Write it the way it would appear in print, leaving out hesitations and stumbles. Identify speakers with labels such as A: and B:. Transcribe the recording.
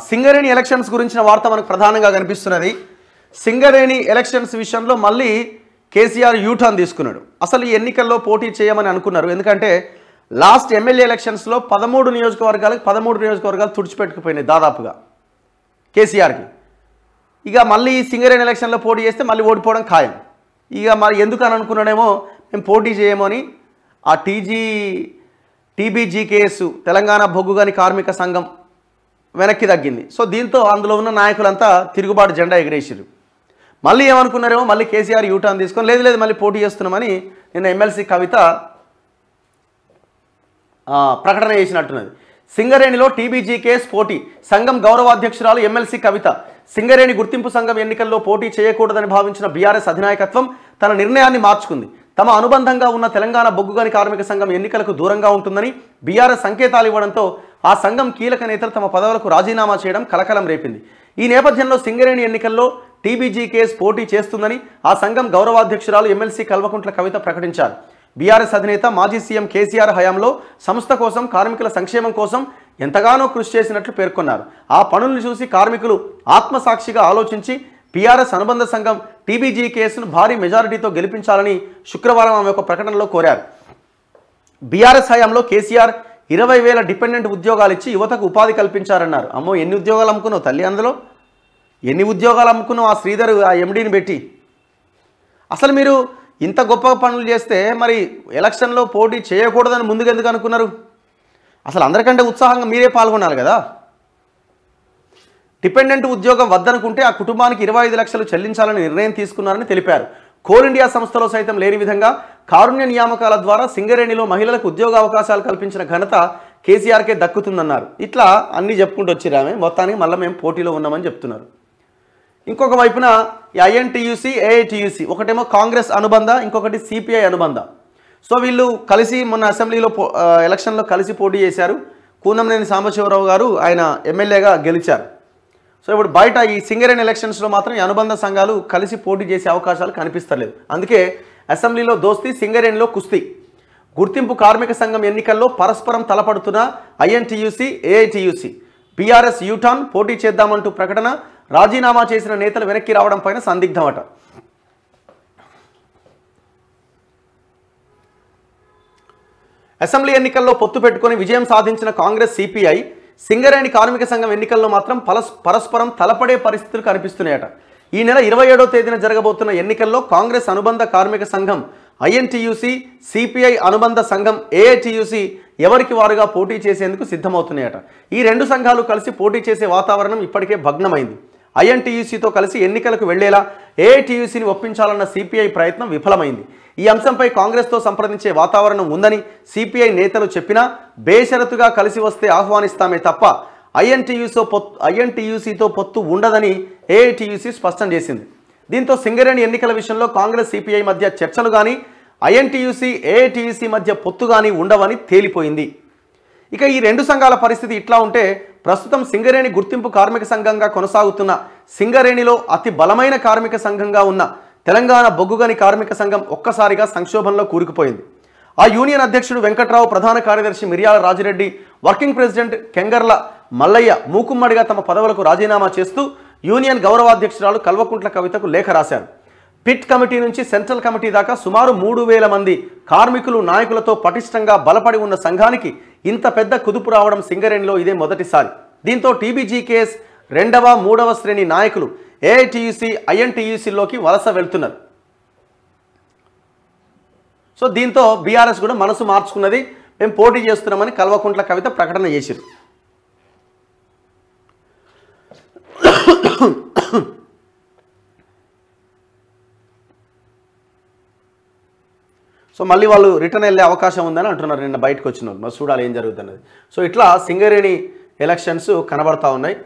A: Singareni elections గురించిన వార్త మనకు ప్రధానంగా కనిపిస్తున్నది. సింగరేణి ఎలక్షన్స్ విషయంలో మళ్ళీ కేసీఆర్ యూటర్న్ తీసుకున్నాడు. అసలు ఈ ఎన్నికల్లో పోటీ చేయమని అనుకున్నారు. ఎందుకంటే లాస్ట్ ఎమ్మెల్యే ఎలక్షన్స్లో 13 నియోజకవర్గాలు తుడిచిపెట్టుకుపోయినాయి దాదాపుగా కేసీఆర్కి. ఇక మళ్ళీ సింగరేణి ఎలక్షన్లో పోటీ చేస్తే మళ్ళీ ఓడిపోవడం ఖాయం. ఇక మరి ఎందుకు అని అనుకున్నాడేమో, మేము పోటీ చేయమని ఆ టీబీజీకేఎస్ తెలంగాణ బొగ్గుగని కార్మిక సంఘం వెనక్కి తగ్గింది. సో దీంతో అందులో ఉన్న నాయకులంతా తిరుగుబాటు జెండా ఎగిరేసారు. మళ్ళీ ఏమనుకున్నారేమో, మళ్ళీ కేసీఆర్ యూటర్న్ తీసుకొని లేదు మళ్ళీ పోటీ చేస్తున్నామని నిన్న ఎమ్మెల్సీ కవిత ప్రకటన చేసినట్టున్నది. సింగరేణిలో టీబీజీకేఎస్ పోటీ, సంఘం గౌరవాధ్యక్షురాలు ఎమ్మెల్సీ కవిత. సింగరేణి గుర్తింపు సంఘం ఎన్నికల్లో పోటీ చేయకూడదని భావించిన బీఆర్ఎస్ అధినాయకత్వం తన నిర్ణయాన్ని మార్చుకుంది. తమ అనుబంధంగా ఉన్న తెలంగాణ బొగ్గుగని కార్మిక సంఘం ఎన్నికలకు దూరంగా ఉంటుందని బీఆర్ఎస్ సంకేతాలు ఇవ్వడంతో ఆ సంఘం కీలక నేతలు తమ పదవులకు రాజీనామా చేయడం కలకలం రేపింది. ఈ నేపథ్యంలో సింగరేణి ఎన్నికల్లో టీబీజీకేఎస్ పోటీ చేస్తుందని ఆ సంఘం గౌరవాధ్యక్షురాలు ఎమ్మెల్సీ కల్వకుంట్ల కవిత ప్రకటించారు. బీఆర్ఎస్ అధినేత మాజీ సీఎం కేసీఆర్ హయాంలో సంస్థ కోసం, కార్మికుల సంక్షేమం కోసం ఎంతగానో కృషి చేసినట్లు పేర్కొన్నారు. ఆ పనులను చూసి కార్మికులు ఆత్మసాక్షిగా ఆలోచించి బీఆర్ఎస్ అనుబంధ సంఘం టీబీజీకేఎస్ను భారీ మెజారిటీతో గెలిపించాలని శుక్రవారం ఆమె ఒక ప్రకటనలో కోరారు. బీఆర్ఎస్ హయాంలో కేసీఆర్ 20,000 డిపెండెంట్ ఉద్యోగాలు ఇచ్చి యువతకు ఉపాధి కల్పించారన్నారు. అమ్మో, ఎన్ని ఉద్యోగాలు అమ్ముకున్నావు తల్లి, అందులో ఎన్ని ఉద్యోగాలు అమ్ముకున్నావు ఆ శ్రీధర్ ఆ ఎండీని పెట్టి. అసలు మీరు ఇంత గొప్ప పనులు చేస్తే మరి ఎలక్షన్లో పోటీ చేయకూడదని ముందుకు ఎందుకు అనుకున్నారు? అసలు అందరికంటే ఉత్సాహంగా మీరే పాల్గొనాలి కదా. డిపెండెంట్ ఉద్యోగం వద్దనుకుంటే ఆ కుటుంబానికి 25 లక్షలు చెల్లించాలని నిర్ణయం తీసుకున్నారని తెలిపారు. కోల్ ఇండియా సంస్థలో సైతం లేని విధంగా కారుణ్య నియామకాల ద్వారా సింగరేణిలో మహిళలకు ఉద్యోగ అవకాశాలు కల్పించిన ఘనత కేసీఆర్కే దక్కుతుందన్నారు. ఇట్లా అన్నీ చెప్పుకుంటూ వచ్చిరామే, మొత్తానికి మళ్ళీ మేము పోటీలో ఉన్నామని చెప్తున్నారు. ఇంకొక వైపున ఐఎన్టీయూసీ, ఏఐటీయూసీ, ఒకటేమో కాంగ్రెస్ అనుబంధ, ఇంకొకటి సిపిఐ అనుబంధ. సో వీళ్ళు కలిసి మొన్న అసెంబ్లీలో ఎలక్షన్లో కలిసి పోటీ చేశారు. కూనంనేని సాంబశివరావు గారు ఆయన ఎమ్మెల్యేగా గెలిచారు. సో ఇప్పుడు బయట ఈ సింగరేణి ఎలక్షన్స్లో మాత్రం ఈ అనుబంధ సంఘాలు కలిసి పోటీ చేసే అవకాశాలు కనిపిస్తలేదు. అందుకే అసెంబ్లీలో దోస్తీ, సింగరేణిలో కుస్తీ. గుర్తింపు కార్మిక సంఘం ఎన్నికల్లో పరస్పరం తలపడుతున్న ఐఎన్టీయూసీ, ఏఐటీయూసీ. బీఆర్ఎస్ యూటర్న్, పోటీ చేద్దామంటూ ప్రకటన, రాజీనామా చేసిన నేతలు వెనక్కి రావడం పైన సందిగ్ధమట. అసెంబ్లీ ఎన్నికల్లో పొత్తు పెట్టుకుని విజయం సాధించిన కాంగ్రెస్, సిపిఐ సింగరేణి కార్మిక సంఘం ఎన్నికల్లో మాత్రం పరస్పరం తలపడే పరిస్థితులు కనిపిస్తున్నాయట. ఈ నెల 27వ తేదీన జరగబోతున్న ఎన్నికల్లో కాంగ్రెస్ అనుబంధ కార్మిక సంఘం ఐఎన్టీయూసీ, సిపిఐ అనుబంధ సంఘం ఏఐటీయూసీ ఎవరికి వారుగా పోటీ చేసేందుకు సిద్ధమవుతున్నాయట. ఈ రెండు సంఘాలు కలిసి పోటీ చేసే వాతావరణం ఇప్పటికే భగ్నమైంది. ఐఎన్టీయూసీతో కలిసి ఎన్నికలకు వెళ్లేలా ఏఐటీయూసీని ఒప్పించాలన్న సిపిఐ ప్రయత్నం విఫలమైంది. ఈ అంశంపై కాంగ్రెస్తో సంప్రదించే వాతావరణం ఉందని సిపిఐ నేతలు చెప్పినా బేషరతుగా కలిసి వస్తే ఆహ్వానిస్తామే తప్ప ఐఎన్టీయూసీతో పొత్తు ఉండదని ఏఐటీయూసీ స్పష్టం చేసింది. దీంతో సింగరేణి ఎన్నికల విషయంలో కాంగ్రెస్, సిపిఐ మధ్య చర్చలు కానీ, ఐఎన్టీయూసీ, ఏఐటీయూసీ మధ్య పొత్తు కానీ ఉండవని తేలిపోయింది. ఇక ఈ రెండు సంఘాల పరిస్థితి ఇట్లా ఉంటే, ప్రస్తుతం సింగరేణి గుర్తింపు కార్మిక సంఘంగా కొనసాగుతున్న సింగరేణిలో అతి బలమైన కార్మిక సంఘంగా ఉన్న తెలంగాణ బొగ్గుగని కార్మిక సంఘం ఒక్కసారిగా సంక్షోభంలో కూరుకుపోయింది. ఆ యూనియన్ అధ్యక్షుడు వెంకట్రావు, ప్రధాన కార్యదర్శి మిర్యాల రాజిరెడ్డి, వర్కింగ్ ప్రెసిడెంట్ కెంగర్ల మల్లయ్య మూకుమ్మడిగా తమ పదవులకు రాజీనామా చేస్తూ యూనియన్ గౌరవాధ్యక్షురాలు కల్వకుంట్ల కవితకు లేఖ రాశారు. పిట్ కమిటీ నుంచి సెంట్రల్ కమిటీ దాకా సుమారు 3,000 మంది కార్మికులు, నాయకులతో పటిష్టంగా బలపడి ఉన్న సంఘానికి ఇంత పెద్ద కుదుపు రావడం సింగరేణిలో ఇదే మొదటిసారి. దీంతో టీబీజీకేఎస్ 2వ, 3వ శ్రేణి నాయకులు ఏఐటీయూసీ, ఐఎన్టీయూసీలోకి వలస వెళ్తున్నారు. సో దీంతో బీఆర్ఎస్ కూడా మనసు మార్చుకున్నది, మేము పోటీ చేస్తున్నామని కల్వకుంట్ల కవిత ప్రకటన చేశారు. సో మళ్ళీ వాళ్ళు రిటర్న్ వెళ్ళే అవకాశం ఉందని అంటున్నారు నిన్న బయటకు వచ్చిన వాళ్ళు. మరి చూడాలి ఏం జరుగుతున్నది. సో ఇట్లా సింగరేణి ఎలక్షన్స్ కనబడతా ఉన్నాయి.